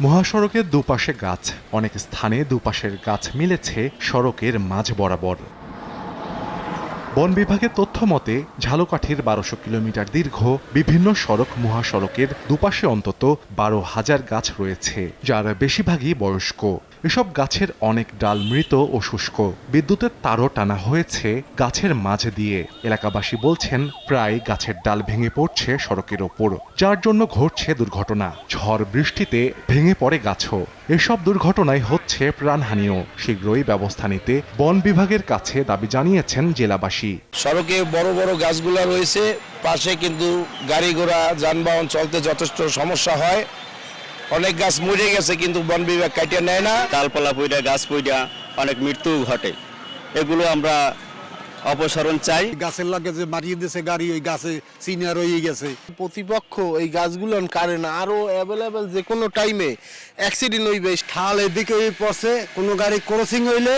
মহাসড়কের দুপাশে গাছ, অনেক স্থানে দুপাশের গাছ মিলেছে সড়কের মাঝ বরাবর। বন বিভাগের তথ্য মতে ঝালকাঠির ১২০০ কিলোমিটার দীর্ঘ বিভিন্ন সড়ক মহাসড়কের দুপাশে অন্তত ১২,০০০ গাছ রয়েছে, যার বেশিরভাগই বয়স্ক। এসব গাছের অনেক ডাল মৃত ও শুষ্ক। বিদ্যুতের তারও টানা হয়েছে গাছের মাঝ দিয়ে। এলাকাবাসী বলছেন প্রায় গাছের ডাল ভেঙে পড়ছে সড়কের ওপর, যার জন্য ঘটছে দুর্ঘটনা। ঝড় বৃষ্টিতে ভেঙে পড়ে গাছও। এসব দুর্ঘটনায় হচ্ছে প্রাণহানিও। শীঘ্রই ব্যবস্থা নিতে বন বিভাগের কাছে দাবি জানিয়েছেন জেলাবাসী। সড়কে বড় বড় গাছগুলো রয়েছে, পাশে কিন্তু গাড়ি ঘোড়া যানবাহন চলতে যথেষ্ট সমস্যা হয়। অনেক গাছ মরে গেছে কিন্তু বন বিভাগ কাটিয়ে নেয় না। ডালপালা পইড়া গাছ পইড়া অনেক মৃত্যু ঘটে, এগুলো আমরা অপসারণ চাই। গাছের লাগে যে মারিয়ে দিয়েছে গাড়ি, ওই গাছে সিনিয়র হয়ে গেছে। প্রতিপক্ষ এই গাছগুলো কাটে না, আরো অ্যাভেলেবেল যে কোনো টাইমে অ্যাক্সিডেন্ট হইবে। ঠাল এদিকে পড়ছে, কোনো গাড়ি ক্রসিং হইলে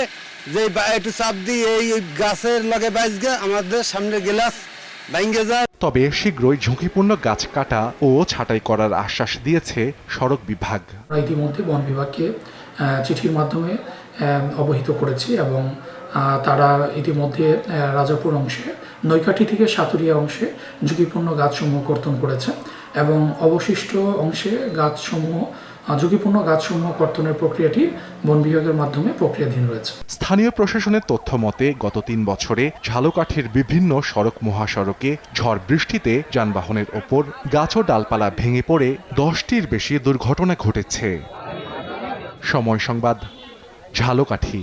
যে একটু চাপ দিয়ে এই গাছের লাগে বাইস গে আমাদের সামনে গ্লাস ভাঙ্গে যায়। তবে শীঘ্রই ঝুঁকিপূর্ণ গাছ কাটা ও ছাঁটাই করার আশ্বাস দিয়েছে সড়ক বিভাগ। ইতিমধ্যে বন বিভাগকে চিঠির মাধ্যমে অবহিত করেছি এবং তারা ইতিমধ্যে রাজাপুর অংশে নৈকাঠি থেকে সাতুরিয়া অংশে ঝুঁকিপূর্ণ গাছসমূহ কর্তন করেছে এবং অবশিষ্ট অংশে ঝুঁকিপূর্ণ গাছসমূহ কর্তনের প্রক্রিয়াটি বন বিভাগের মাধ্যমে প্রক্রিয়াধীন রয়েছে। স্থানীয় প্রশাসনের তথ্য মতে গত ৩ বছরে ঝালকাঠির বিভিন্ন সড়ক মহাসড়কে ঝড় বৃষ্টিতে যানবাহনের ওপর গাছ ও ডালপালা ভেঙে পড়ে ১০টির বেশি দুর্ঘটনা ঘটেছে। সময় সংবাদ, ঝালকাঠি।